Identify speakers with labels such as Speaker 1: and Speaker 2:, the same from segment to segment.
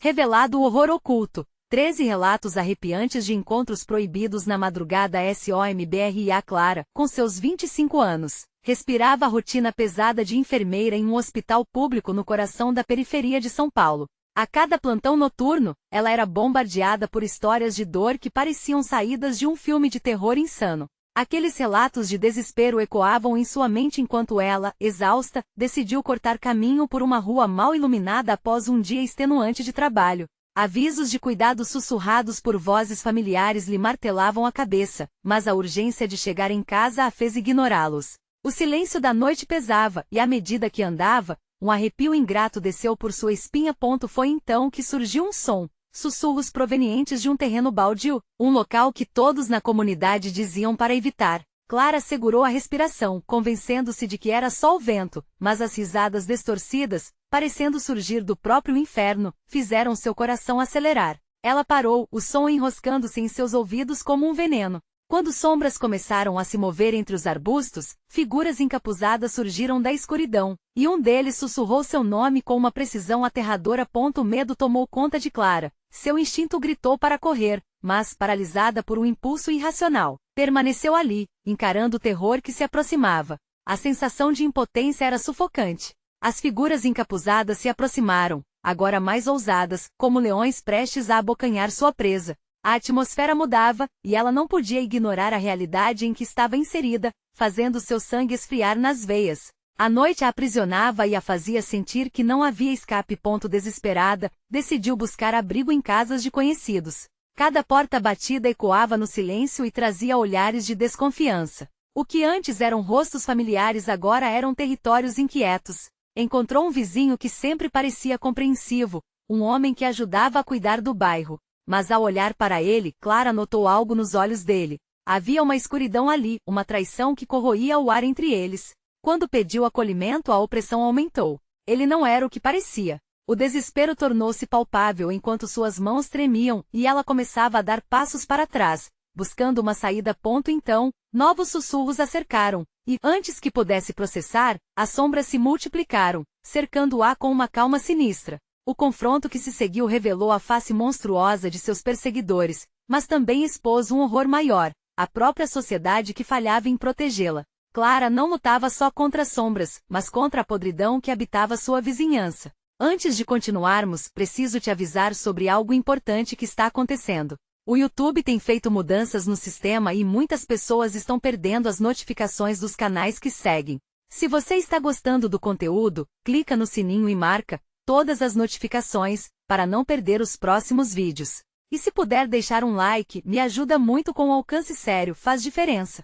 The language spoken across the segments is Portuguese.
Speaker 1: Revelado o horror oculto. 13 relatos arrepiantes de encontros proibidos na madrugada. SOMBRA Clara, com seus 25 anos, respirava a rotina pesada de enfermeira em um hospital público no coração da periferia de São Paulo. A cada plantão noturno, ela era bombardeada por histórias de dor que pareciam saídas de um filme de terror insano. Aqueles relatos de desespero ecoavam em sua mente enquanto ela, exausta, decidiu cortar caminho por uma rua mal iluminada após um dia extenuante de trabalho. Avisos de cuidado sussurrados por vozes familiares lhe martelavam a cabeça, mas a urgência de chegar em casa a fez ignorá-los. O silêncio da noite pesava, e à medida que andava, um arrepio ingrato desceu por sua espinha. Foi então que surgiu um som. Sussurros provenientes de um terreno baldio, um local que todos na comunidade diziam para evitar. Clara segurou a respiração, convencendo-se de que era só o vento, mas as risadas distorcidas, parecendo surgir do próprio inferno, fizeram seu coração acelerar. Ela parou, o som enroscando-se em seus ouvidos como um veneno. Quando sombras começaram a se mover entre os arbustos, figuras encapuzadas surgiram da escuridão, e um deles sussurrou seu nome com uma precisão aterradora. O medo tomou conta de Clara. Seu instinto gritou para correr, mas, paralisada por um impulso irracional, permaneceu ali, encarando o terror que se aproximava. A sensação de impotência era sufocante. As figuras encapuzadas se aproximaram, agora mais ousadas, como leões prestes a abocanhar sua presa. A atmosfera mudava, e ela não podia ignorar a realidade em que estava inserida, fazendo seu sangue esfriar nas veias. A noite a aprisionava e a fazia sentir que não havia escape. Desesperada, decidiu buscar abrigo em casas de conhecidos. Cada porta batida ecoava no silêncio e trazia olhares de desconfiança. O que antes eram rostos familiares agora eram territórios inquietos. Encontrou um vizinho que sempre parecia compreensivo, um homem que ajudava a cuidar do bairro. Mas ao olhar para ele, Clara notou algo nos olhos dele. Havia uma escuridão ali, uma traição que corroía o ar entre eles. Quando pediu acolhimento, a opressão aumentou. Ele não era o que parecia. O desespero tornou-se palpável enquanto suas mãos tremiam, e ela começava a dar passos para trás, buscando uma saída. Então, novos sussurros a cercaram, e, antes que pudesse processar, as sombras se multiplicaram, cercando-a com uma calma sinistra. O confronto que se seguiu revelou a face monstruosa de seus perseguidores, mas também expôs um horror maior, a própria sociedade que falhava em protegê-la. Clara não lutava só contra as sombras, mas contra a podridão que habitava sua vizinhança. Antes de continuarmos, preciso te avisar sobre algo importante que está acontecendo. O YouTube tem feito mudanças no sistema e muitas pessoas estão perdendo as notificações dos canais que seguem. Se você está gostando do conteúdo, clica no sininho e marca todas as notificações, para não perder os próximos vídeos. E se puder deixar um like, me ajuda muito. Com alcance sério, faz diferença.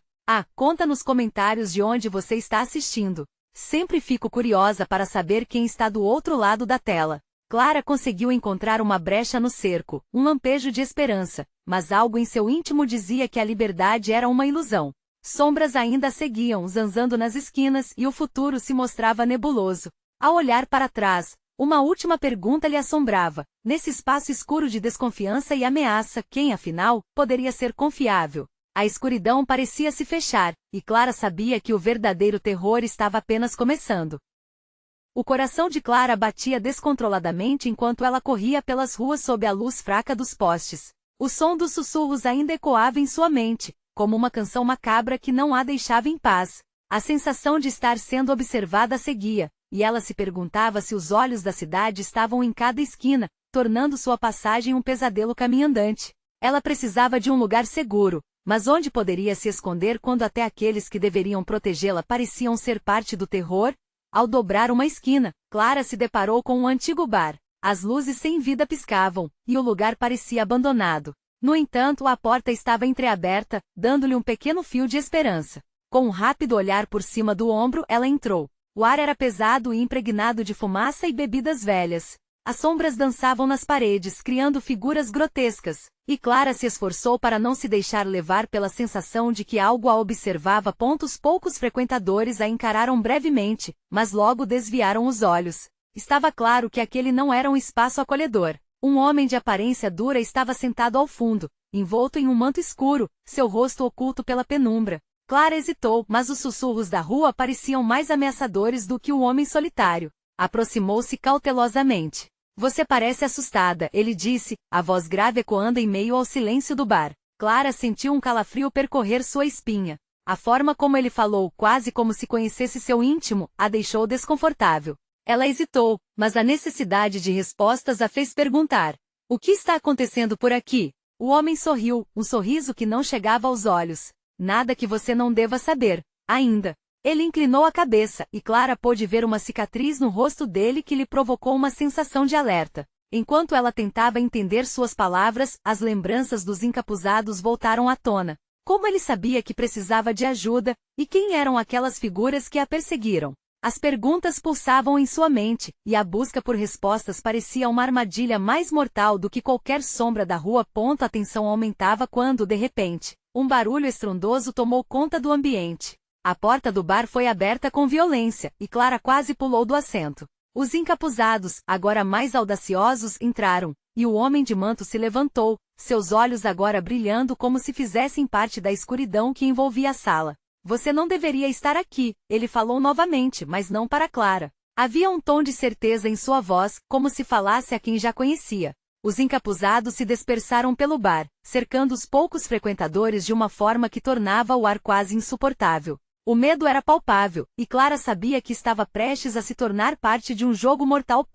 Speaker 1: Conta nos comentários de onde você está assistindo. Sempre fico curiosa para saber quem está do outro lado da tela. Clara conseguiu encontrar uma brecha no cerco, um lampejo de esperança, mas algo em seu íntimo dizia que a liberdade era uma ilusão. Sombras ainda a seguiam, zanzando nas esquinas, e o futuro se mostrava nebuloso. Ao olhar para trás, uma última pergunta lhe assombrava. Nesse espaço escuro de desconfiança e ameaça, quem, afinal, poderia ser confiável? A escuridão parecia se fechar, e Clara sabia que o verdadeiro terror estava apenas começando. O coração de Clara batia descontroladamente enquanto ela corria pelas ruas sob a luz fraca dos postes. O som dos sussurros ainda ecoava em sua mente, como uma canção macabra que não a deixava em paz. A sensação de estar sendo observada a seguia, e ela se perguntava se os olhos da cidade estavam em cada esquina, tornando sua passagem um pesadelo caminhante. Ela precisava de um lugar seguro, mas onde poderia se esconder quando até aqueles que deveriam protegê-la pareciam ser parte do terror? Ao dobrar uma esquina, Clara se deparou com um antigo bar. As luzes sem vida piscavam, e o lugar parecia abandonado. No entanto, a porta estava entreaberta, dando-lhe um pequeno fio de esperança. Com um rápido olhar por cima do ombro, ela entrou. O ar era pesado e impregnado de fumaça e bebidas velhas. As sombras dançavam nas paredes, criando figuras grotescas, e Clara se esforçou para não se deixar levar pela sensação de que algo a observava. Os poucos frequentadores a encararam brevemente, mas logo desviaram os olhos. Estava claro que aquele não era um espaço acolhedor. Um homem de aparência dura estava sentado ao fundo, envolto em um manto escuro, seu rosto oculto pela penumbra. Clara hesitou, mas os sussurros da rua pareciam mais ameaçadores do que o homem solitário. Aproximou-se cautelosamente. Você parece assustada, ele disse, a voz grave ecoando em meio ao silêncio do bar. Clara sentiu um calafrio percorrer sua espinha. A forma como ele falou, quase como se conhecesse seu íntimo, a deixou desconfortável. Ela hesitou, mas a necessidade de respostas a fez perguntar. O que está acontecendo por aqui? O homem sorriu, um sorriso que não chegava aos olhos. Nada que você não deva saber, ainda. Ele inclinou a cabeça, e Clara pôde ver uma cicatriz no rosto dele que lhe provocou uma sensação de alerta. Enquanto ela tentava entender suas palavras, as lembranças dos encapuzados voltaram à tona. Como ele sabia que precisava de ajuda, e quem eram aquelas figuras que a perseguiram? As perguntas pulsavam em sua mente, e a busca por respostas parecia uma armadilha mais mortal do que qualquer sombra da rua. A tensão aumentava quando, de repente, um barulho estrondoso tomou conta do ambiente. A porta do bar foi aberta com violência, e Clara quase pulou do assento. Os encapuzados, agora mais audaciosos, entraram, e o homem de manto se levantou, seus olhos agora brilhando como se fizessem parte da escuridão que envolvia a sala. Você não deveria estar aqui, ele falou novamente, mas não para Clara. Havia um tom de certeza em sua voz, como se falasse a quem já conhecia. Os encapuzados se dispersaram pelo bar, cercando os poucos frequentadores de uma forma que tornava o ar quase insuportável. O medo era palpável, e Clara sabia que estava prestes a se tornar parte de um jogo mortal.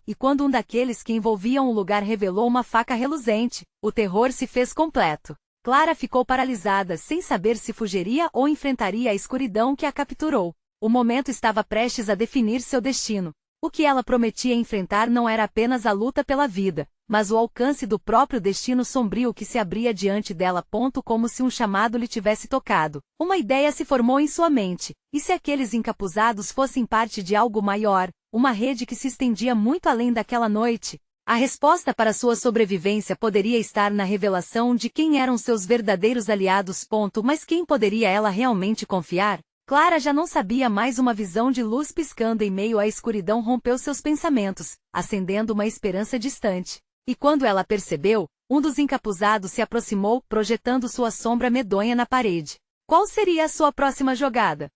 Speaker 1: E quando um daqueles que envolviam o lugar revelou uma faca reluzente, o terror se fez completo. Clara ficou paralisada, sem saber se fugiria ou enfrentaria a escuridão que a capturou. O momento estava prestes a definir seu destino. O que ela prometia enfrentar não era apenas a luta pela vida, mas o alcance do próprio destino sombrio que se abria diante dela. Como se um chamado lhe tivesse tocado. Uma ideia se formou em sua mente. E se aqueles encapuzados fossem parte de algo maior, uma rede que se estendia muito além daquela noite? A resposta para sua sobrevivência poderia estar na revelação de quem eram seus verdadeiros aliados. Mas quem poderia ela realmente confiar? Clara já não sabia mais. Uma visão de luz piscando em meio à escuridão rompeu seus pensamentos, acendendo uma esperança distante. E quando ela percebeu, um dos encapuzados se aproximou, projetando sua sombra medonha na parede. Qual seria a sua próxima jogada?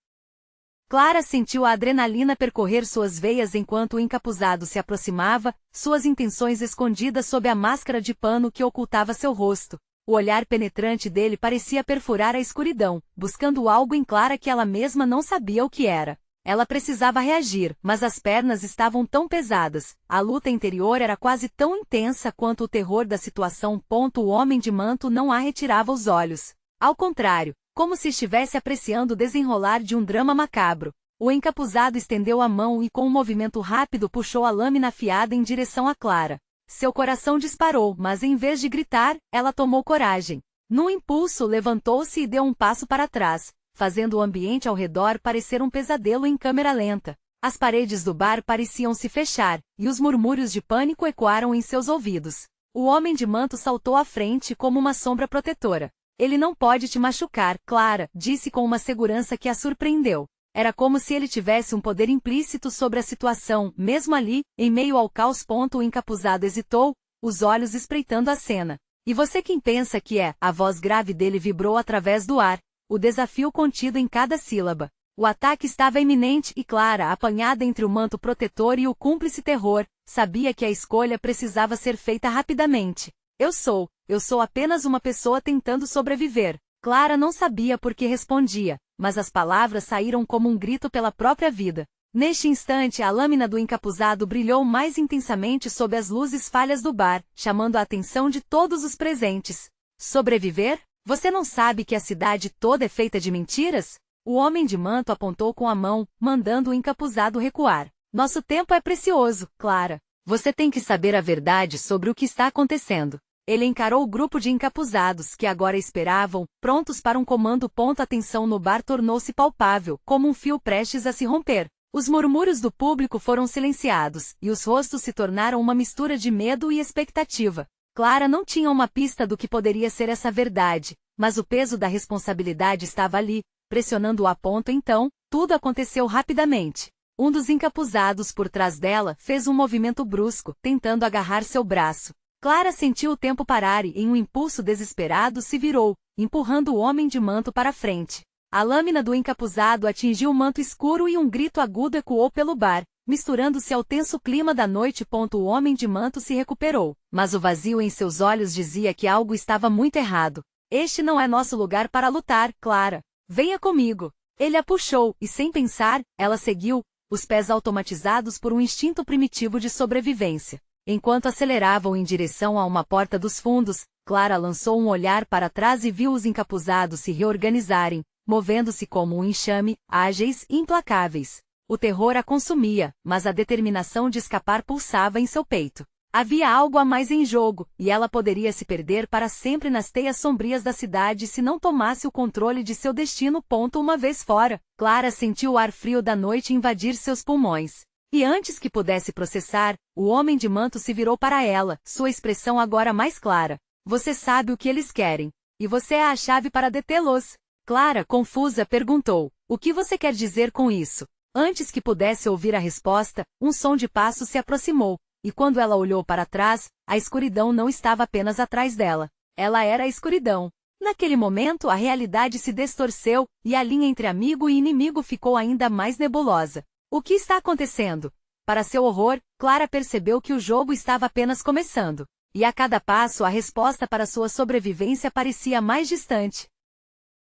Speaker 1: Clara sentiu a adrenalina percorrer suas veias enquanto o encapuzado se aproximava, suas intenções escondidas sob a máscara de pano que ocultava seu rosto. O olhar penetrante dele parecia perfurar a escuridão, buscando algo em Clara que ela mesma não sabia o que era. Ela precisava reagir, mas as pernas estavam tão pesadas, a luta interior era quase tão intensa quanto o terror da situação. O homem de manto não a retirava os olhos. Ao contrário, como se estivesse apreciando o desenrolar de um drama macabro. O encapuzado estendeu a mão e com um movimento rápido puxou a lâmina afiada em direção a Clara. Seu coração disparou, mas em vez de gritar, ela tomou coragem. Num impulso, levantou-se e deu um passo para trás, fazendo o ambiente ao redor parecer um pesadelo em câmera lenta. As paredes do bar pareciam se fechar, e os murmúrios de pânico ecoaram em seus ouvidos. O homem de manto saltou à frente como uma sombra protetora. Ele não pode te machucar, Clara, disse com uma segurança que a surpreendeu. Era como se ele tivesse um poder implícito sobre a situação, mesmo ali, em meio ao caos. O encapuzado hesitou, os olhos espreitando a cena. E você quem pensa que é? A voz grave dele vibrou através do ar, o desafio contido em cada sílaba. O ataque estava iminente e Clara, apanhada entre o manto protetor e o cúmplice terror, sabia que a escolha precisava ser feita rapidamente. Eu sou apenas uma pessoa tentando sobreviver. Clara não sabia por que respondia, mas as palavras saíram como um grito pela própria vida. Neste instante, a lâmina do encapuzado brilhou mais intensamente sob as luzes falhas do bar, chamando a atenção de todos os presentes. Sobreviver? Você não sabe que a cidade toda é feita de mentiras? O homem de manto apontou com a mão, mandando o encapuzado recuar. Nosso tempo é precioso, Clara. Você tem que saber a verdade sobre o que está acontecendo. Ele encarou o grupo de encapuzados que agora esperavam, prontos para um comando. A tensão no bar tornou-se palpável, como um fio prestes a se romper. Os murmúrios do público foram silenciados, e os rostos se tornaram uma mistura de medo e expectativa. Clara não tinha uma pista do que poderia ser essa verdade, mas o peso da responsabilidade estava ali, pressionando-a. Então, tudo aconteceu rapidamente. Um dos encapuzados por trás dela fez um movimento brusco, tentando agarrar seu braço. Clara sentiu o tempo parar e, em um impulso desesperado, se virou, empurrando o homem de manto para frente. A lâmina do encapuzado atingiu o manto escuro e um grito agudo ecoou pelo bar. misturando-se ao tenso clima da noite. O homem de manto se recuperou, mas o vazio em seus olhos dizia que algo estava muito errado. Este não é nosso lugar para lutar, Clara. Venha comigo. Ele a puxou, e sem pensar, ela seguiu, os pés automatizados por um instinto primitivo de sobrevivência. Enquanto aceleravam em direção a uma porta dos fundos, Clara lançou um olhar para trás e viu os encapuzados se reorganizarem, movendo-se como um enxame, ágeis e implacáveis. O terror a consumia, mas a determinação de escapar pulsava em seu peito. Havia algo a mais em jogo, e ela poderia se perder para sempre nas teias sombrias da cidade se não tomasse o controle de seu destino. Uma vez fora, Clara sentiu o ar frio da noite invadir seus pulmões. E antes que pudesse processar, o homem de manto se virou para ela, sua expressão agora mais clara. Você sabe o que eles querem. E você é a chave para detê-los. Clara, confusa, perguntou. O que você quer dizer com isso? Antes que pudesse ouvir a resposta, um som de passos se aproximou. E quando ela olhou para trás, a escuridão não estava apenas atrás dela. Ela era a escuridão. Naquele momento, a realidade se distorceu, e a linha entre amigo e inimigo ficou ainda mais nebulosa. O que está acontecendo? Para seu horror, Clara percebeu que o jogo estava apenas começando. E a cada passo, a resposta para sua sobrevivência parecia mais distante.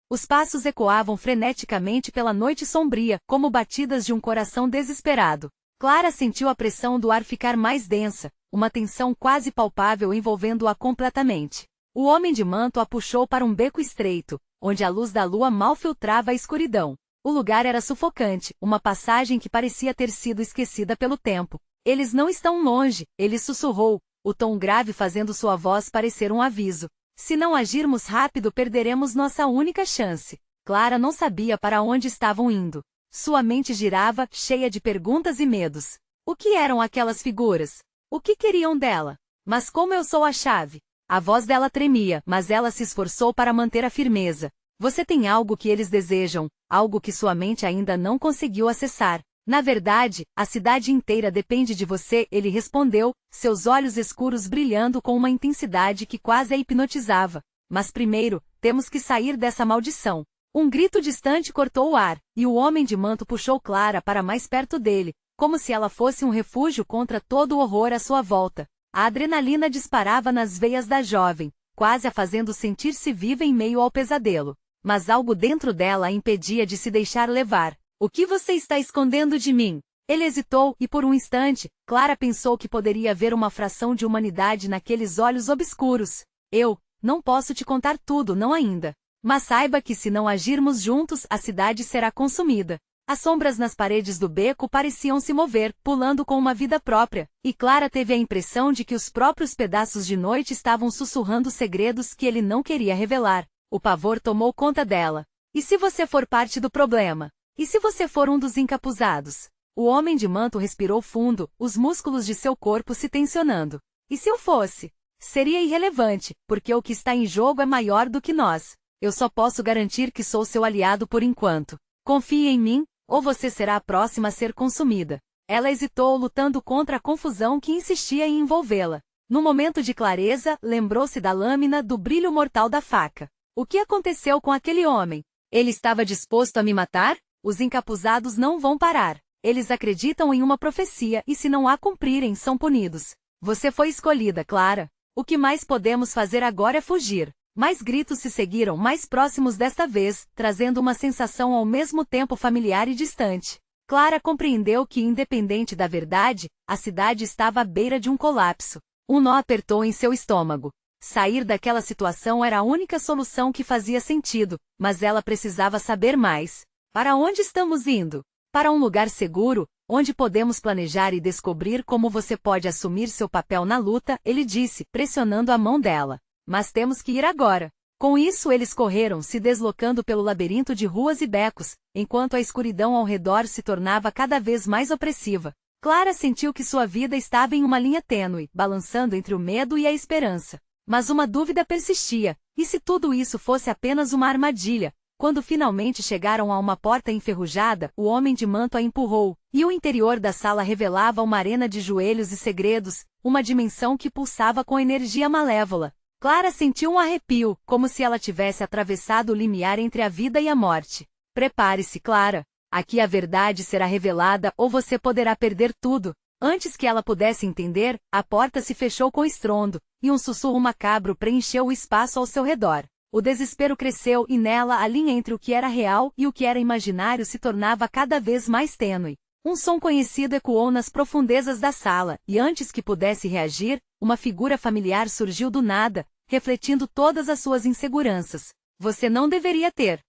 Speaker 1: Os passos ecoavam freneticamente pela noite sombria, como batidas de um coração desesperado. Clara sentiu a pressão do ar ficar mais densa, uma tensão quase palpável envolvendo-a completamente. O homem de manto a puxou para um beco estreito, onde a luz da lua mal filtrava a escuridão. O lugar era sufocante, uma passagem que parecia ter sido esquecida pelo tempo. Eles não estão longe, ele sussurrou, o tom grave fazendo sua voz parecer um aviso. Se não agirmos rápido, perderemos nossa única chance. Clara não sabia para onde estavam indo. Sua mente girava, cheia de perguntas e medos. O que eram aquelas figuras? O que queriam dela? Mas como eu sou a chave? A voz dela tremia, mas ela se esforçou para manter a firmeza. Você tem algo que eles desejam, algo que sua mente ainda não conseguiu acessar. Na verdade, a cidade inteira depende de você, ele respondeu, seus olhos escuros brilhando com uma intensidade que quase a hipnotizava. Mas primeiro, temos que sair dessa maldição. Um grito distante cortou o ar, e o homem de manto puxou Clara para mais perto dele, como se ela fosse um refúgio contra todo o horror à sua volta. A adrenalina disparava nas veias da jovem, quase a fazendo sentir-se viva em meio ao pesadelo. Mas algo dentro dela a impedia de se deixar levar. O que você está escondendo de mim? Ele hesitou, e por um instante, Clara pensou que poderia haver uma fração de humanidade naqueles olhos obscuros. Eu não posso te contar tudo, não ainda. Mas saiba que se não agirmos juntos, a cidade será consumida. As sombras nas paredes do beco pareciam se mover, pulando com uma vida própria, e Clara teve a impressão de que os próprios pedaços de noite estavam sussurrando segredos que ele não queria revelar. O pavor tomou conta dela. E se você for parte do problema? E se você for um dos encapuzados? O homem de manto respirou fundo, os músculos de seu corpo se tensionando. E se eu fosse? Seria irrelevante, porque o que está em jogo é maior do que nós. Eu só posso garantir que sou seu aliado por enquanto. Confie em mim, ou você será a próxima a ser consumida. Ela hesitou, lutando contra a confusão que insistia em envolvê-la. No momento de clareza, lembrou-se da lâmina, do brilho mortal da faca. O que aconteceu com aquele homem? Ele estava disposto a me matar? Os encapuzados não vão parar. Eles acreditam em uma profecia e se não a cumprirem, são punidos. Você foi escolhida, Clara. O que mais podemos fazer agora é fugir. Mais gritos se seguiram, mais próximos desta vez, trazendo uma sensação ao mesmo tempo familiar e distante. Clara compreendeu que, independente da verdade, a cidade estava à beira de um colapso. Um nó apertou em seu estômago. Sair daquela situação era a única solução que fazia sentido, mas ela precisava saber mais. Para onde estamos indo? Para um lugar seguro, onde podemos planejar e descobrir como você pode assumir seu papel na luta, ele disse, pressionando a mão dela. Mas temos que ir agora. Com isso eles correram, se deslocando pelo labirinto de ruas e becos, enquanto a escuridão ao redor se tornava cada vez mais opressiva. Clara sentiu que sua vida estava em uma linha tênue, balançando entre o medo e a esperança. Mas uma dúvida persistia, e se tudo isso fosse apenas uma armadilha? Quando finalmente chegaram a uma porta enferrujada, o homem de manto a empurrou, e o interior da sala revelava uma arena de joelhos e segredos, uma dimensão que pulsava com energia malévola. Clara sentiu um arrepio, como se ela tivesse atravessado o limiar entre a vida e a morte. Prepare-se, Clara. Aqui a verdade será revelada ou você poderá perder tudo. Antes que ela pudesse entender, a porta se fechou com estrondo, e um sussurro macabro preencheu o espaço ao seu redor. O desespero cresceu e nela a linha entre o que era real e o que era imaginário se tornava cada vez mais tênue. Um som conhecido ecoou nas profundezas da sala, e antes que pudesse reagir, uma figura familiar surgiu do nada, refletindo todas as suas inseguranças. Você não deveria ter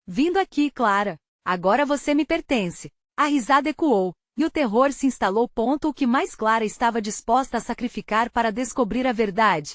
Speaker 1: vindo aqui, Clara. Agora você me pertence. A risada ecoou, e o terror se instalou. O que mais Clara estava disposta a sacrificar para descobrir a verdade.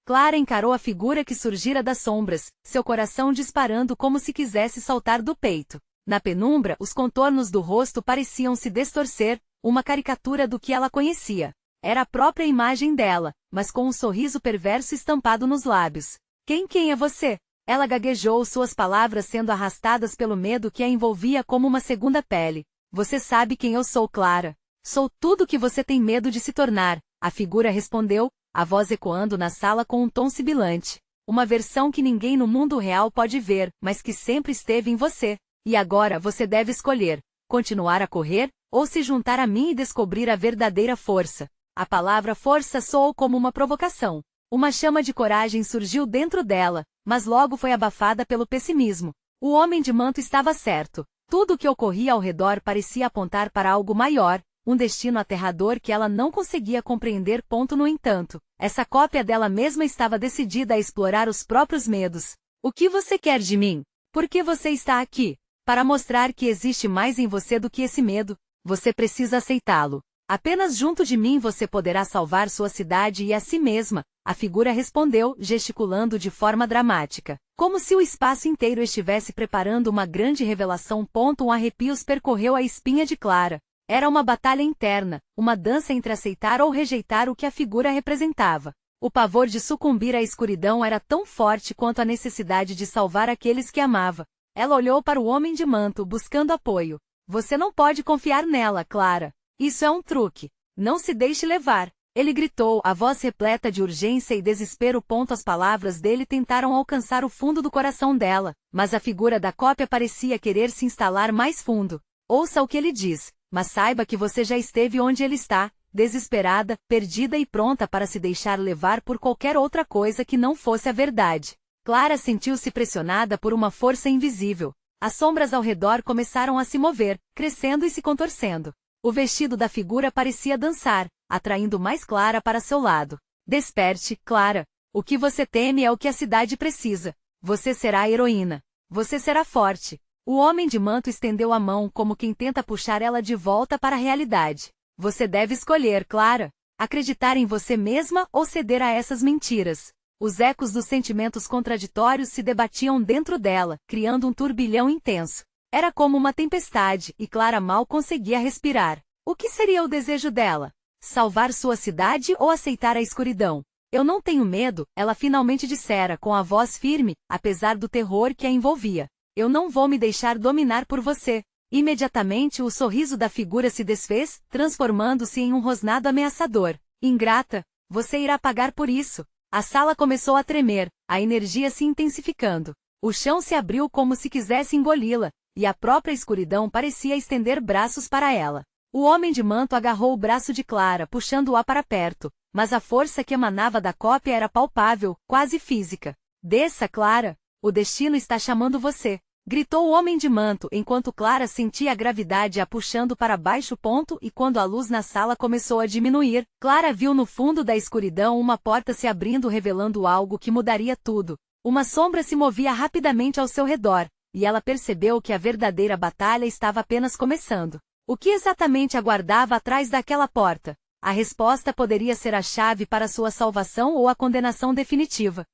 Speaker 1: Clara encarou a figura que surgira das sombras, seu coração disparando como se quisesse saltar do peito. Na penumbra, os contornos do rosto pareciam se distorcer, uma caricatura do que ela conhecia. Era a própria imagem dela, mas com um sorriso perverso estampado nos lábios. Quem é você? Ela gaguejou, suas palavras sendo arrastadas pelo medo que a envolvia como uma segunda pele. Você sabe quem eu sou, Clara. Sou tudo o que você tem medo de se tornar, a figura respondeu, a voz ecoando na sala com um tom sibilante. Uma versão que ninguém no mundo real pode ver, mas que sempre esteve em você. E agora você deve escolher, continuar a correr, ou se juntar a mim e descobrir a verdadeira força. A palavra força soou como uma provocação. Uma chama de coragem surgiu dentro dela, mas logo foi abafada pelo pessimismo. O homem de manto estava certo. Tudo o que ocorria ao redor parecia apontar para algo maior, um destino aterrador que ela não conseguia compreender. No entanto, essa cópia dela mesma estava decidida a explorar os próprios medos. O que você quer de mim? Por que você está aqui? Para mostrar que existe mais em você do que esse medo, você precisa aceitá-lo. Apenas junto de mim você poderá salvar sua cidade e a si mesma, a figura respondeu, gesticulando de forma dramática, como se o espaço inteiro estivesse preparando uma grande revelação. Um arrepio percorreu a espinha de Clara. Era uma batalha interna, uma dança entre aceitar ou rejeitar o que a figura representava. O pavor de sucumbir à escuridão era tão forte quanto a necessidade de salvar aqueles que amava. Ela olhou para o homem de manto buscando apoio. Você não pode confiar nela, Clara. Isso é um truque. Não se deixe levar. Ele gritou, a voz repleta de urgência e desespero. As palavras dele tentaram alcançar o fundo do coração dela, mas a figura da cópia parecia querer se instalar mais fundo. Ouça o que ele diz, mas saiba que você já esteve onde ele está, desesperada, perdida e pronta para se deixar levar por qualquer outra coisa que não fosse a verdade. Clara sentiu-se pressionada por uma força invisível. As sombras ao redor começaram a se mover, crescendo e se contorcendo. O vestido da figura parecia dançar, atraindo mais Clara para seu lado. Desperte, Clara. O que você teme é o que a cidade precisa. Você será a heroína. Você será forte. O homem de manto estendeu a mão como quem tenta puxar ela de volta para a realidade. Você deve escolher, Clara. Acreditar em você mesma ou ceder a essas mentiras. Os ecos dos sentimentos contraditórios se debatiam dentro dela, criando um turbilhão intenso. Era como uma tempestade, e Clara mal conseguia respirar. O que seria o desejo dela? Salvar sua cidade ou aceitar a escuridão? Eu não tenho medo, ela finalmente dissera com a voz firme, apesar do terror que a envolvia. Eu não vou me deixar dominar por você. Imediatamente o sorriso da figura se desfez, transformando-se em um rosnado ameaçador. Ingrata, você irá pagar por isso. A sala começou a tremer, a energia se intensificando. O chão se abriu como se quisesse engoli-la, e a própria escuridão parecia estender braços para ela. O homem de manto agarrou o braço de Clara, puxando-a para perto, mas a força que emanava da cópia era palpável, quase física. Desça, Clara. O destino está chamando você. Gritou o homem de manto enquanto Clara sentia a gravidade a puxando para baixo. E quando a luz na sala começou a diminuir, Clara viu no fundo da escuridão uma porta se abrindo revelando algo que mudaria tudo. Uma sombra se movia rapidamente ao seu redor, e ela percebeu que a verdadeira batalha estava apenas começando. O que exatamente aguardava atrás daquela porta? A resposta poderia ser a chave para sua salvação ou a condenação definitiva.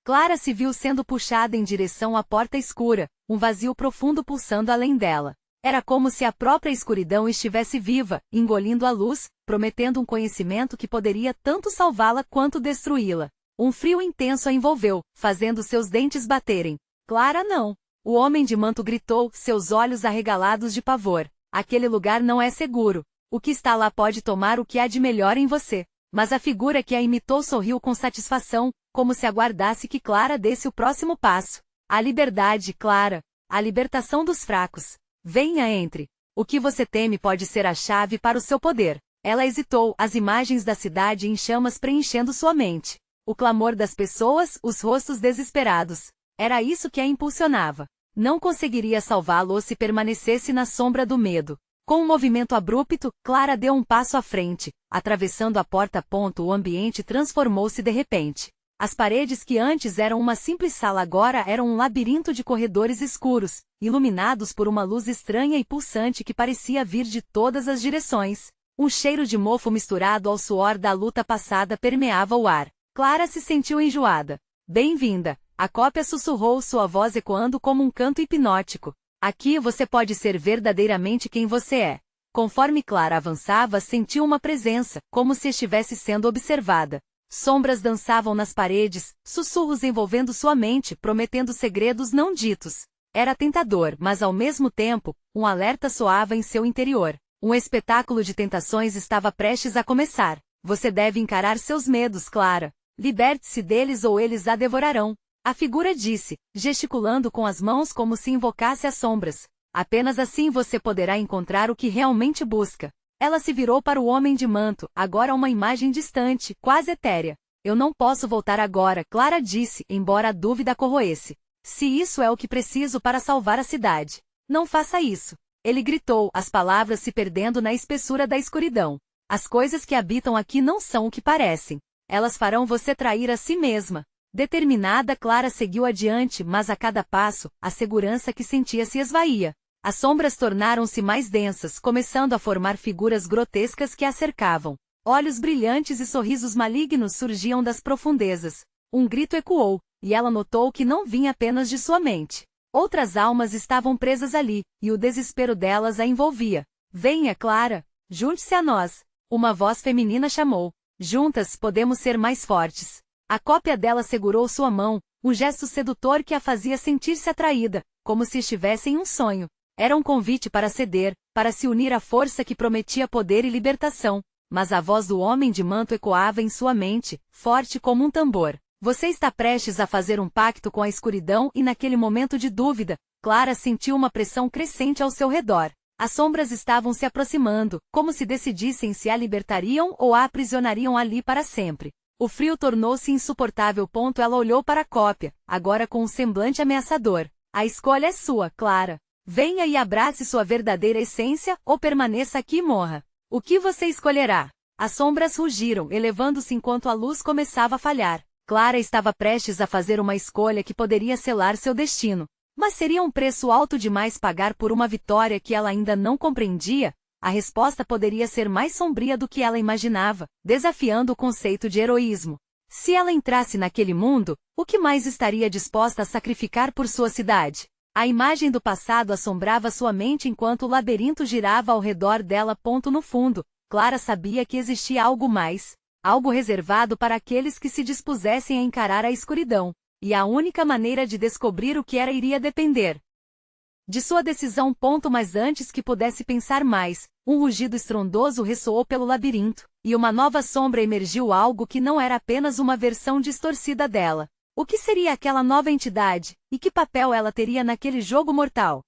Speaker 1: Clara se viu sendo puxada em direção à porta escura, um vazio profundo pulsando além dela. Era como se a própria escuridão estivesse viva, engolindo a luz, prometendo um conhecimento que poderia tanto salvá-la quanto destruí-la. Um frio intenso a envolveu, fazendo seus dentes baterem. Clara não. O homem de manto gritou, seus olhos arregalados de pavor. Aquele lugar não é seguro. O que está lá pode tomar o que há de melhor em você. Mas a figura que a imitou sorriu com satisfação, como se aguardasse que Clara desse o próximo passo. A liberdade, Clara. A libertação dos fracos. Venha, entre. O que você teme pode ser a chave para o seu poder. Ela hesitou, as imagens da cidade em chamas preenchendo sua mente. O clamor das pessoas, os rostos desesperados. Era isso que a impulsionava. Não conseguiria salvá-lo se permanecesse na sombra do medo. Com um movimento abrupto, Clara deu um passo à frente, atravessando a porta. O ambiente transformou-se de repente. As paredes que antes eram uma simples sala agora eram um labirinto de corredores escuros, iluminados por uma luz estranha e pulsante que parecia vir de todas as direções. Um cheiro de mofo misturado ao suor da luta passada permeava o ar. Clara se sentiu enjoada. Bem-vinda, a cópia sussurrou, sua voz ecoando como um canto hipnótico. Aqui você pode ser verdadeiramente quem você é. Conforme Clara avançava, sentiu uma presença, como se estivesse sendo observada. Sombras dançavam nas paredes, sussurros envolvendo sua mente, prometendo segredos não ditos. Era tentador, mas ao mesmo tempo, um alerta soava em seu interior. Um espetáculo de tentações estava prestes a começar. Você deve encarar seus medos, Clara. Liberte-se deles ou eles a devorarão. A figura disse, gesticulando com as mãos como se invocasse as sombras. Apenas assim você poderá encontrar o que realmente busca. Ela se virou para o homem de manto, agora uma imagem distante, quase etérea. Eu não posso voltar agora, Clara disse, embora a dúvida corroesse. Se isso é o que preciso para salvar a cidade. Não faça isso. Ele gritou, as palavras se perdendo na espessura da escuridão. As coisas que habitam aqui não são o que parecem. Elas farão você trair a si mesma. Determinada, Clara seguiu adiante, mas a cada passo, a segurança que sentia se esvaía. As sombras tornaram-se mais densas, começando a formar figuras grotescas que a cercavam. Olhos brilhantes e sorrisos malignos surgiam das profundezas. Um grito ecoou, e ela notou que não vinha apenas de sua mente. Outras almas estavam presas ali, e o desespero delas a envolvia. Venha, Clara, junte-se a nós. Uma voz feminina chamou. Juntas podemos ser mais fortes. A cópia dela segurou sua mão, um gesto sedutor que a fazia sentir-se atraída, como se estivesse em um sonho. Era um convite para ceder, para se unir à força que prometia poder e libertação. Mas a voz do homem de manto ecoava em sua mente, forte como um tambor. Você está prestes a fazer um pacto com a escuridão e naquele momento de dúvida, Clara sentiu uma pressão crescente ao seu redor. As sombras estavam se aproximando, como se decidissem se a libertariam ou a aprisionariam ali para sempre. O frio tornou-se insuportável. Ela olhou para a cópia, agora com um semblante ameaçador. A escolha é sua, Clara. Venha e abrace sua verdadeira essência, ou permaneça aqui e morra. O que você escolherá? As sombras rugiram, elevando-se enquanto a luz começava a falhar. Clara estava prestes a fazer uma escolha que poderia selar seu destino. Mas seria um preço alto demais pagar por uma vitória que ela ainda não compreendia? A resposta poderia ser mais sombria do que ela imaginava, desafiando o conceito de heroísmo. Se ela entrasse naquele mundo, o que mais estaria disposta a sacrificar por sua cidade? A imagem do passado assombrava sua mente enquanto o labirinto girava ao redor dela. No fundo, Clara sabia que existia algo mais. Algo reservado para aqueles que se dispusessem a encarar a escuridão, e a única maneira de descobrir o que era iria depender de sua decisão. Mas antes que pudesse pensar mais, um rugido estrondoso ressoou pelo labirinto, e uma nova sombra emergiu, algo que não era apenas uma versão distorcida dela. O que seria aquela nova entidade, e que papel ela teria naquele jogo mortal?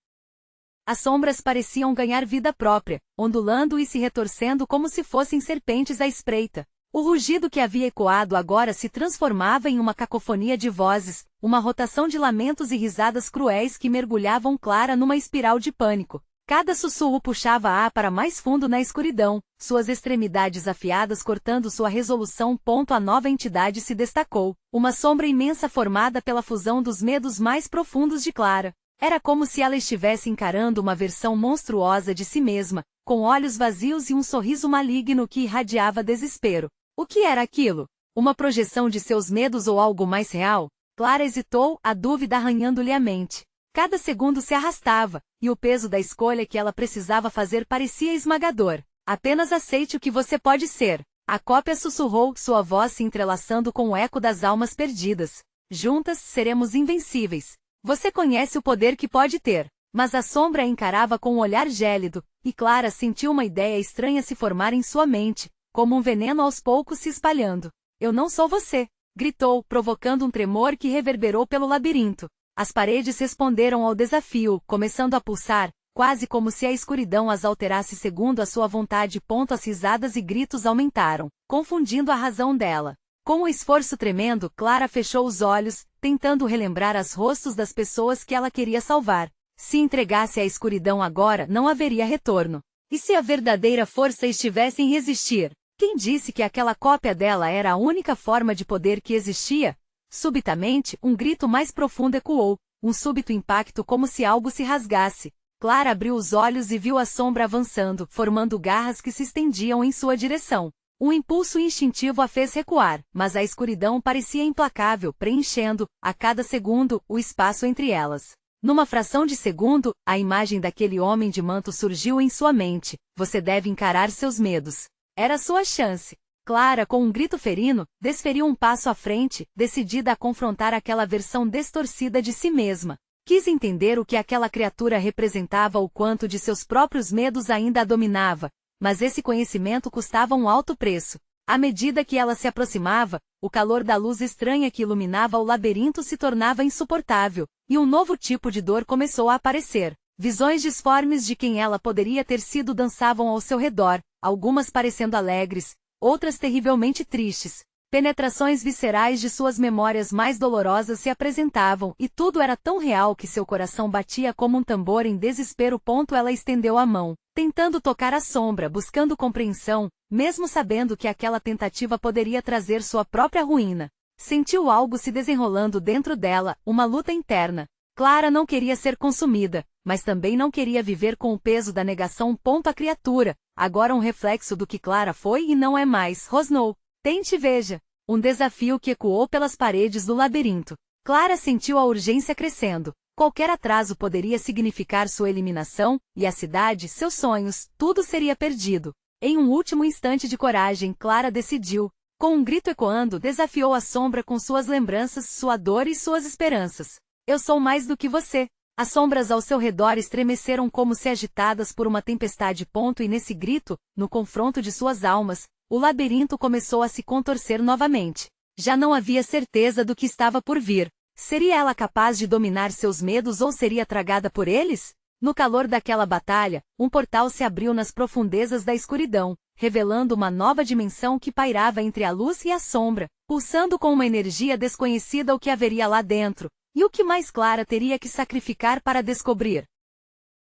Speaker 1: As sombras pareciam ganhar vida própria, ondulando e se retorcendo como se fossem serpentes à espreita. O rugido que havia ecoado agora se transformava em uma cacofonia de vozes, uma rotação de lamentos e risadas cruéis que mergulhavam Clara numa espiral de pânico. Cada sussurro puxava-a para mais fundo na escuridão, suas extremidades afiadas cortando sua resolução. A nova entidade se destacou, uma sombra imensa formada pela fusão dos medos mais profundos de Clara. Era como se ela estivesse encarando uma versão monstruosa de si mesma, com olhos vazios e um sorriso maligno que irradiava desespero. O que era aquilo? Uma projeção de seus medos ou algo mais real? Clara hesitou, a dúvida arranhando-lhe a mente. Cada segundo se arrastava, e o peso da escolha que ela precisava fazer parecia esmagador. Apenas aceite o que você pode ser. A cópia sussurrou, sua voz se entrelaçando com o eco das almas perdidas. Juntas, seremos invencíveis. Você conhece o poder que pode ter. Mas a sombra a encarava com um olhar gélido, e Clara sentiu uma ideia estranha se formar em sua mente, como um veneno aos poucos se espalhando. Eu não sou você, gritou, provocando um tremor que reverberou pelo labirinto. As paredes responderam ao desafio, começando a pulsar, quase como se a escuridão as alterasse segundo a sua vontade. As risadas e gritos aumentaram, confundindo a razão dela. Com um esforço tremendo, Clara fechou os olhos, tentando relembrar os rostos das pessoas que ela queria salvar. Se entregasse à escuridão agora, não haveria retorno. E se a verdadeira força estivesse em resistir? Quem disse que aquela cópia dela era a única forma de poder que existia? Subitamente, um grito mais profundo ecoou, um súbito impacto como se algo se rasgasse. Clara abriu os olhos e viu a sombra avançando, formando garras que se estendiam em sua direção. Um impulso instintivo a fez recuar, mas a escuridão parecia implacável, preenchendo, a cada segundo, o espaço entre elas. Numa fração de segundo, a imagem daquele homem de manto surgiu em sua mente. Você deve encarar seus medos. Era sua chance. Clara, com um grito ferino, desferiu um passo à frente, decidida a confrontar aquela versão distorcida de si mesma. Quis entender o que aquela criatura representava, o quanto de seus próprios medos ainda a dominava. Mas esse conhecimento custava um alto preço. À medida que ela se aproximava, o calor da luz estranha que iluminava o labirinto se tornava insuportável, e um novo tipo de dor começou a aparecer. Visões disformes de quem ela poderia ter sido dançavam ao seu redor, algumas parecendo alegres, outras terrivelmente tristes. Penetrações viscerais de suas memórias mais dolorosas se apresentavam, e tudo era tão real que seu coração batia como um tambor em desespero. Ela estendeu a mão, tentando tocar a sombra, buscando compreensão, mesmo sabendo que aquela tentativa poderia trazer sua própria ruína. Sentiu algo se desenrolando dentro dela, uma luta interna. Clara não queria ser consumida, mas também não queria viver com o peso da negação. A criatura, agora um reflexo do que Clara foi e não é mais, rosnou. Tente e veja. Um desafio que ecoou pelas paredes do labirinto. Clara sentiu a urgência crescendo. Qualquer atraso poderia significar sua eliminação, e a cidade, seus sonhos, tudo seria perdido. Em um último instante de coragem, Clara decidiu. Com um grito ecoando, desafiou a sombra com suas lembranças, sua dor e suas esperanças. Eu sou mais do que você. As sombras ao seu redor estremeceram como se agitadas por uma tempestade. E nesse grito, no confronto de suas almas, o labirinto começou a se contorcer novamente. Já não havia certeza do que estava por vir. Seria ela capaz de dominar seus medos ou seria tragada por eles? No calor daquela batalha, um portal se abriu nas profundezas da escuridão, revelando uma nova dimensão que pairava entre a luz e a sombra, pulsando com uma energia desconhecida. O que haveria lá dentro? E o que mais Clara teria que sacrificar para descobrir?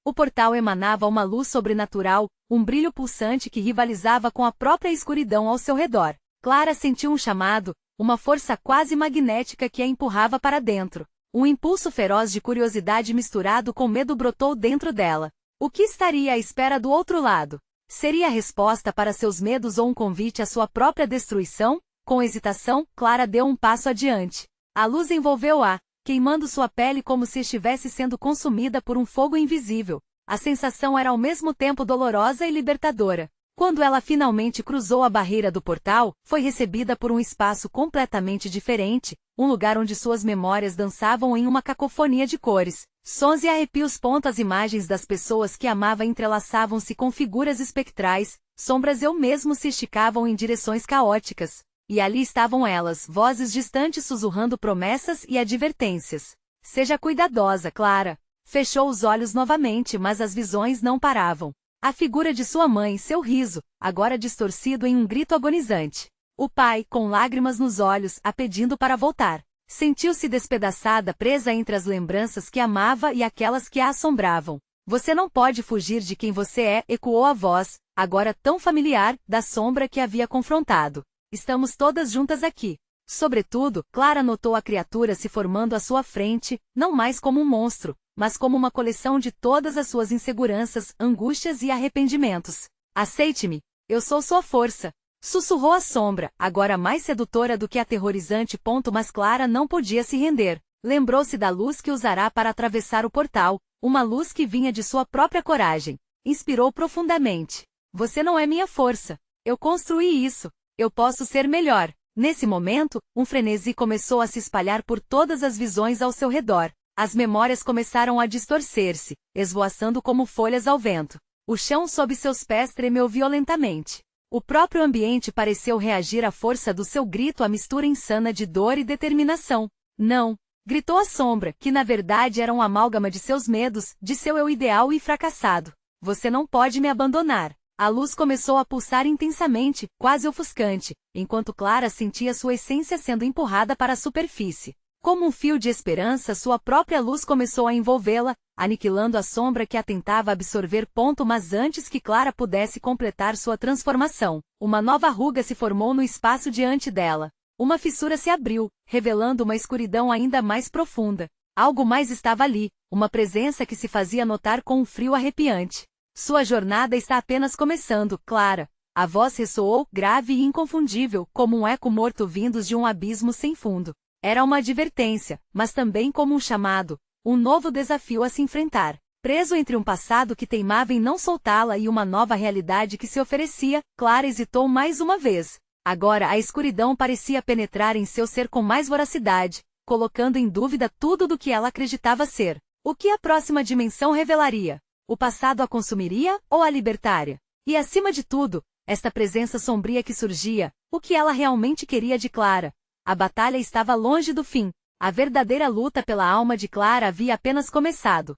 Speaker 1: O portal emanava uma luz sobrenatural, um brilho pulsante que rivalizava com a própria escuridão ao seu redor. Clara sentiu um chamado, uma força quase magnética que a empurrava para dentro. Um impulso feroz de curiosidade misturado com medo brotou dentro dela. O que estaria à espera do outro lado? Seria a resposta para seus medos ou um convite à sua própria destruição? Com hesitação, Clara deu um passo adiante. A luz envolveu-a, queimando sua pele como se estivesse sendo consumida por um fogo invisível. A sensação era ao mesmo tempo dolorosa e libertadora. Quando ela finalmente cruzou a barreira do portal, foi recebida por um espaço completamente diferente, um lugar onde suas memórias dançavam em uma cacofonia de cores, sons e arrepios. As imagens das pessoas que amava entrelaçavam-se com figuras espectrais, sombras eu mesmo se esticavam em direções caóticas. E ali estavam elas, vozes distantes sussurrando promessas e advertências. Seja cuidadosa, Clara. Fechou os olhos novamente, mas as visões não paravam. A figura de sua mãe, seu riso, agora distorcido em um grito agonizante. O pai, com lágrimas nos olhos, a pedindo para voltar. Sentiu-se despedaçada, presa entre as lembranças que amava e aquelas que a assombravam. Você não pode fugir de quem você é, ecoou a voz, agora tão familiar, da sombra que havia confrontado. Estamos todas juntas aqui. Sobretudo, Clara notou a criatura se formando à sua frente, não mais como um monstro, mas como uma coleção de todas as suas inseguranças, angústias e arrependimentos. Aceite-me, eu sou sua força. Sussurrou a sombra, agora mais sedutora do que aterrorizante. Mas Clara não podia se render. Lembrou-se da luz que usará para atravessar o portal, uma luz que vinha de sua própria coragem. Inspirou profundamente. Você não é minha força. Eu construí isso. Eu posso ser melhor. Nesse momento, um frenesi começou a se espalhar por todas as visões ao seu redor. As memórias começaram a distorcer-se, esvoaçando como folhas ao vento. O chão sob seus pés tremeu violentamente. O próprio ambiente pareceu reagir à força do seu grito, à mistura insana de dor e determinação. Não, Gritou a sombra, que na verdade era um amálgama de seus medos, de seu eu ideal e fracassado. Você não pode me abandonar. A luz começou a pulsar intensamente, quase ofuscante, enquanto Clara sentia sua essência sendo empurrada para a superfície. Como um fio de esperança, sua própria luz começou a envolvê-la, aniquilando a sombra que a tentava absorver. Mas antes que Clara pudesse completar sua transformação, uma nova ruga se formou no espaço diante dela. Uma fissura se abriu, revelando uma escuridão ainda mais profunda. Algo mais estava ali, uma presença que se fazia notar com um frio arrepiante. Sua jornada está apenas começando, Clara. A voz ressoou, grave e inconfundível, como um eco morto vindos de um abismo sem fundo. Era uma advertência, mas também como um chamado, um novo desafio a se enfrentar. Preso entre um passado que teimava em não soltá-la e uma nova realidade que se oferecia, Clara hesitou mais uma vez. Agora a escuridão parecia penetrar em seu ser com mais voracidade, colocando em dúvida tudo do que ela acreditava ser. O que a próxima dimensão revelaria? O passado a consumiria ou a libertaria? E acima de tudo, esta presença sombria que surgia, o que ela realmente queria de Clara? A batalha estava longe do fim. A verdadeira luta pela alma de Clara havia apenas começado.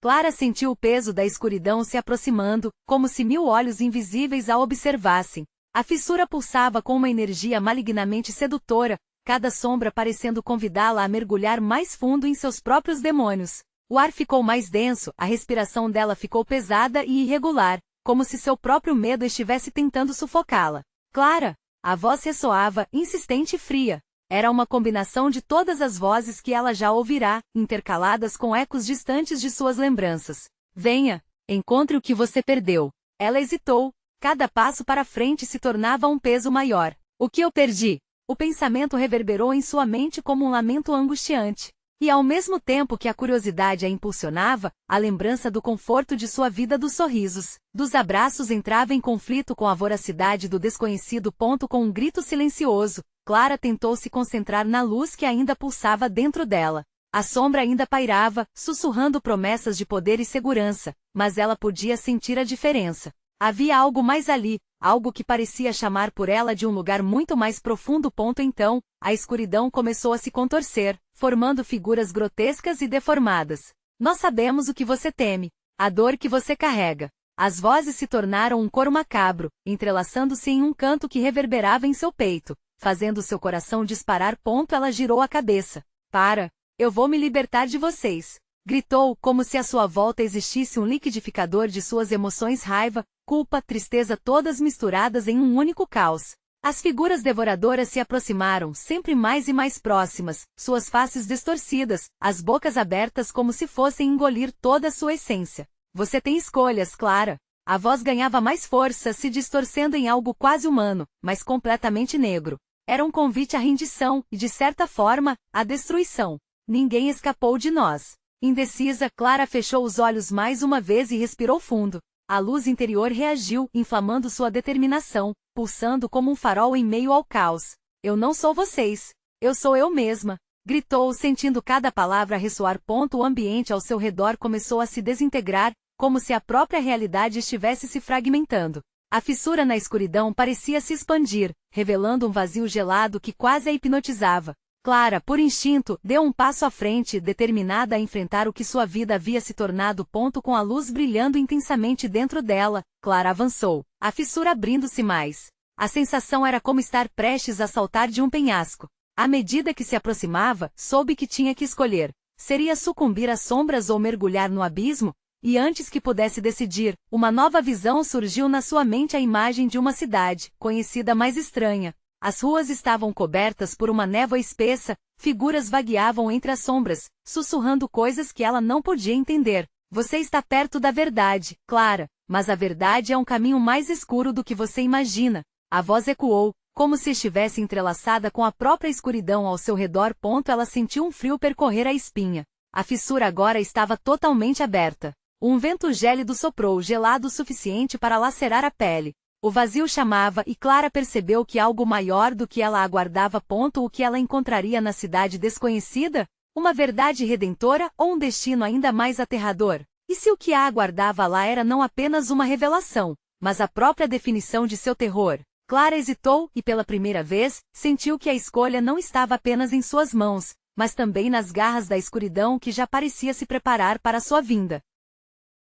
Speaker 1: Clara sentiu o peso da escuridão se aproximando, como se 1000 olhos invisíveis a observassem. A fissura pulsava com uma energia malignamente sedutora, cada sombra parecendo convidá-la a mergulhar mais fundo em seus próprios demônios. O ar ficou mais denso, a respiração dela ficou pesada e irregular, como se seu próprio medo estivesse tentando sufocá-la. Clara! A voz ressoava, insistente e fria. Era uma combinação de todas as vozes que ela já ouvirá, intercaladas com ecos distantes de suas lembranças. Venha, encontre o que você perdeu. Ela hesitou. Cada passo para frente se tornava um peso maior. O que eu perdi? O pensamento reverberou em sua mente como um lamento angustiante. E ao mesmo tempo que a curiosidade a impulsionava, a lembrança do conforto de sua vida dos sorrisos, dos abraços entrava em conflito com a voracidade do desconhecido. Com um grito silencioso, Clara tentou se concentrar na luz que ainda pulsava dentro dela. A sombra ainda pairava, sussurrando promessas de poder e segurança, mas ela podia sentir a diferença. Havia algo mais ali, algo que parecia chamar por ela de um lugar muito mais profundo. Então, a escuridão começou a se contorcer, formando figuras grotescas e deformadas. Nós sabemos o que você teme, a dor que você carrega. As vozes se tornaram um coro macabro, entrelaçando-se em um canto que reverberava em seu peito, fazendo seu coração disparar. Ela girou a cabeça. Para! Eu vou me libertar de vocês! Gritou, como se à sua volta existisse um liquidificador de suas emoções: raiva, culpa, tristeza, todas misturadas em um único caos. As figuras devoradoras se aproximaram, sempre mais e mais próximas, suas faces distorcidas, as bocas abertas como se fossem engolir toda a sua essência. Você tem escolhas, Clara. A voz ganhava mais força, se distorcendo em algo quase humano, mas completamente negro. Era um convite à rendição e, de certa forma, à destruição. Ninguém escapou de nós. Indecisa, Clara fechou os olhos mais uma vez e respirou fundo. A luz interior reagiu, inflamando sua determinação, pulsando como um farol em meio ao caos. Eu não sou vocês. Eu sou eu mesma. Gritou, sentindo cada palavra ressoar. O ambiente ao seu redor começou a se desintegrar, como se a própria realidade estivesse se fragmentando. A fissura na escuridão parecia se expandir, revelando um vazio gelado que quase a hipnotizava. Clara, por instinto, deu um passo à frente, determinada a enfrentar o que sua vida havia se tornado. Com a luz brilhando intensamente dentro dela, Clara avançou, a fissura abrindo-se mais. A sensação era como estar prestes a saltar de um penhasco. À medida que se aproximava, soube que tinha que escolher. Seria sucumbir às sombras ou mergulhar no abismo? E antes que pudesse decidir, uma nova visão surgiu na sua mente: a imagem de uma cidade, conhecida, mais estranha. As ruas estavam cobertas por uma névoa espessa, figuras vagueavam entre as sombras, sussurrando coisas que ela não podia entender. Você está perto da verdade, Clara, mas a verdade é um caminho mais escuro do que você imagina. A voz ecoou, como se estivesse entrelaçada com a própria escuridão ao seu redor. Ela sentiu um frio percorrer a espinha. A fissura agora estava totalmente aberta. Um vento gélido soprou, gelado o suficiente para lacerar a pele. O vazio chamava e Clara percebeu que algo maior do que ela aguardava. O que ela encontraria na cidade desconhecida? Uma verdade redentora ou um destino ainda mais aterrador? E se o que a aguardava lá era não apenas uma revelação, mas a própria definição de seu terror? Clara hesitou e, pela primeira vez, sentiu que a escolha não estava apenas em suas mãos, mas também nas garras da escuridão que já parecia se preparar para sua vinda.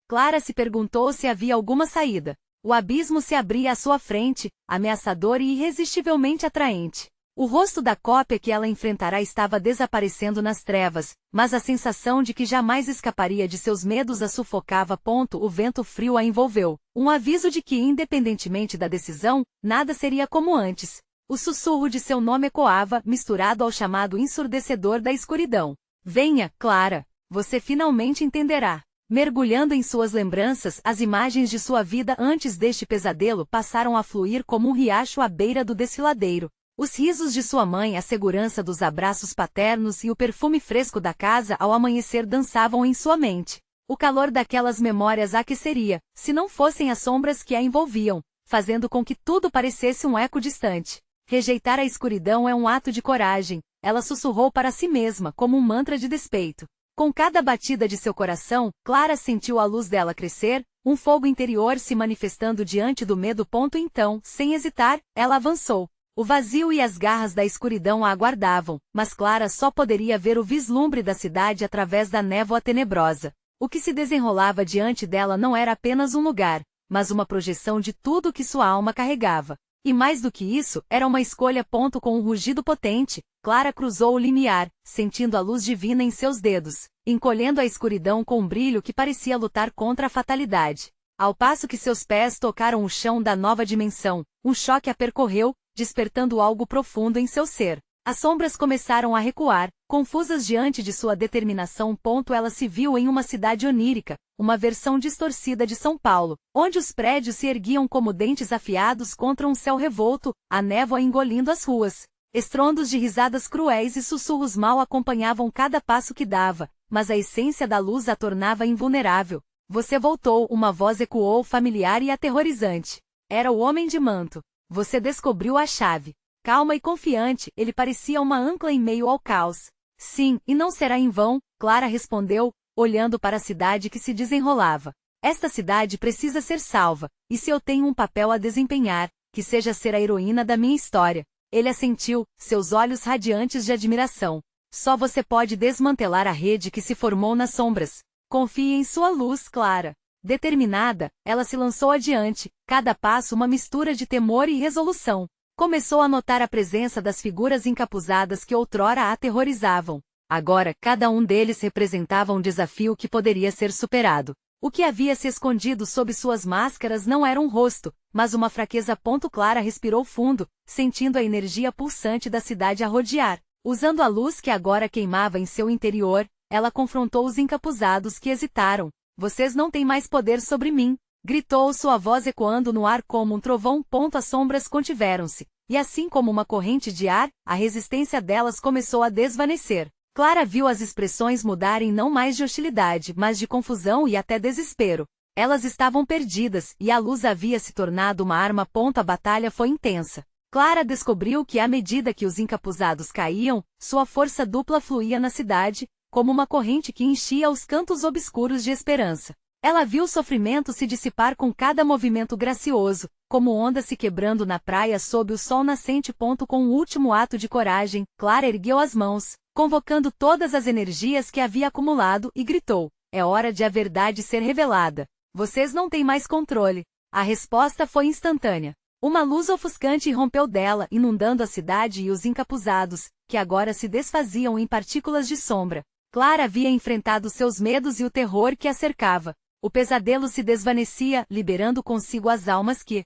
Speaker 1: Clara se perguntou se havia alguma saída. O abismo se abria à sua frente, ameaçador e irresistivelmente atraente. O rosto da cópia que ela enfrentará estava desaparecendo nas trevas, mas a sensação de que jamais escaparia de seus medos a sufocava. O vento frio a envolveu, um aviso de que, independentemente da decisão, nada seria como antes. O sussurro de seu nome ecoava, misturado ao chamado ensurdecedor da escuridão. Venha, Clara, você finalmente entenderá. Mergulhando em suas lembranças, as imagens de sua vida antes deste pesadelo passaram a fluir como um riacho à beira do desfiladeiro. Os risos de sua mãe, a segurança dos abraços paternos e o perfume fresco da casa ao amanhecer dançavam em sua mente. O calor daquelas memórias a aqueceria, se não fossem as sombras que a envolviam, fazendo com que tudo parecesse um eco distante. Rejeitar a escuridão é um ato de coragem, ela sussurrou para si mesma como um mantra de despeito. Com cada batida de seu coração, Clara sentiu a luz dela crescer, um fogo interior se manifestando diante do medo. Então, sem hesitar, ela avançou. O vazio e as garras da escuridão a aguardavam, mas Clara só poderia ver o vislumbre da cidade através da névoa tenebrosa. O que se desenrolava diante dela não era apenas um lugar, mas uma projeção de tudo que sua alma carregava. E mais do que isso, era uma escolha. Com um rugido potente, Clara cruzou o limiar, sentindo a luz divina em seus dedos, encolhendo a escuridão com um brilho que parecia lutar contra a fatalidade. Ao passo que seus pés tocaram o chão da nova dimensão, um choque a percorreu, despertando algo profundo em seu ser. As sombras começaram a recuar, confusas diante de sua determinação. Ela se viu em uma cidade onírica, uma versão distorcida de São Paulo, onde os prédios se erguiam como dentes afiados contra um céu revolto, a névoa engolindo as ruas. Estrondos de risadas cruéis e sussurros mal acompanhavam cada passo que dava, mas a essência da luz a tornava invulnerável. Você voltou, uma voz ecoou familiar e aterrorizante. Era o homem de manto. Você descobriu a chave. Calma e confiante, ele parecia uma ancla em meio ao caos. Sim, e não será em vão, Clara respondeu, olhando para a cidade que se desenrolava. Esta cidade precisa ser salva, e se eu tenho um papel a desempenhar, que seja ser a heroína da minha história. Ele assentiu, seus olhos radiantes de admiração. Só você pode desmantelar a rede que se formou nas sombras. Confie em sua luz, Clara. Determinada, ela se lançou adiante, cada passo uma mistura de temor e resolução. Começou a notar a presença das figuras encapuzadas que outrora a aterrorizavam. Agora, cada um deles representava um desafio que poderia ser superado. O que havia se escondido sob suas máscaras não era um rosto, mas uma fraqueza. Clara respirou fundo, sentindo a energia pulsante da cidade a rodear. Usando a luz que agora queimava em seu interior, ela confrontou os encapuzados que hesitaram. Vocês não têm mais poder sobre mim, gritou, sua voz ecoando no ar como um trovão. As sombras contiveram-se, e assim como uma corrente de ar, a resistência delas começou a desvanecer. Clara viu as expressões mudarem não mais de hostilidade, mas de confusão e até desespero. Elas estavam perdidas, e a luz havia se tornado uma arma. A batalha foi intensa. Clara descobriu que à medida que os encapuzados caíam, sua força dupla fluía na cidade, como uma corrente que enchia os cantos obscuros de esperança. Ela viu o sofrimento se dissipar com cada movimento gracioso, como ondas se quebrando na praia sob o sol nascente. Com o último ato de coragem, Clara ergueu as mãos, convocando todas as energias que havia acumulado, e gritou: é hora de a verdade ser revelada. Vocês não têm mais controle. A resposta foi instantânea. Uma luz ofuscante irrompeu dela, inundando a cidade e os encapuzados, que agora se desfaziam em partículas de sombra. Clara havia enfrentado seus medos e o terror que a cercava. O pesadelo se desvanecia, liberando consigo as almas que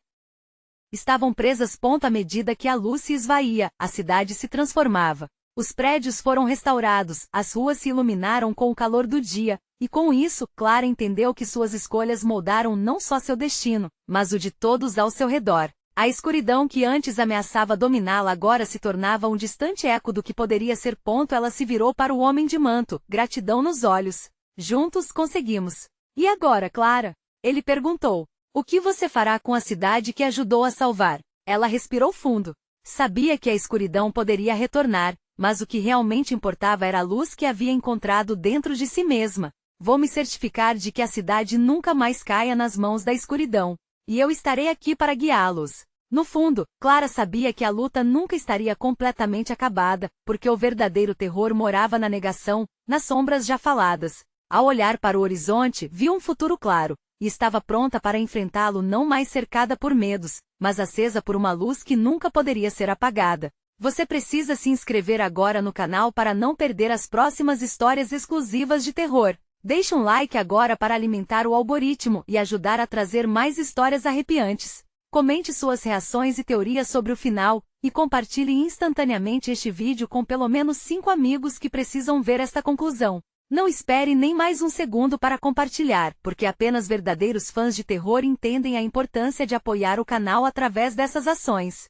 Speaker 1: estavam presas. À medida que a luz se esvaía, a cidade se transformava. Os prédios foram restaurados, as ruas se iluminaram com o calor do dia, e com isso, Clara entendeu que suas escolhas moldaram não só seu destino, mas o de todos ao seu redor. A escuridão que antes ameaçava dominá-la agora se tornava um distante eco do que poderia ser. Ela se virou para o homem de manto, gratidão nos olhos. Juntos conseguimos. E agora, Clara? Ele perguntou. O que você fará com a cidade que ajudou a salvar? Ela respirou fundo. Sabia que a escuridão poderia retornar, mas o que realmente importava era a luz que havia encontrado dentro de si mesma. Vou me certificar de que a cidade nunca mais caia nas mãos da escuridão. E eu estarei aqui para guiá-los. No fundo, Clara sabia que a luta nunca estaria completamente acabada, porque o verdadeiro terror morava na negação, nas sombras já faladas. Ao olhar para o horizonte, viu um futuro claro, e estava pronta para enfrentá-lo, não mais cercada por medos, mas acesa por uma luz que nunca poderia ser apagada. Você precisa se inscrever agora no canal para não perder as próximas histórias exclusivas de terror. Deixe um like agora para alimentar o algoritmo e ajudar a trazer mais histórias arrepiantes. Comente suas reações e teorias sobre o final, e compartilhe instantaneamente este vídeo com pelo menos 5 amigos que precisam ver esta conclusão. Não espere nem mais um segundo para compartilhar, porque apenas verdadeiros fãs de terror entendem a importância de apoiar o canal através dessas ações.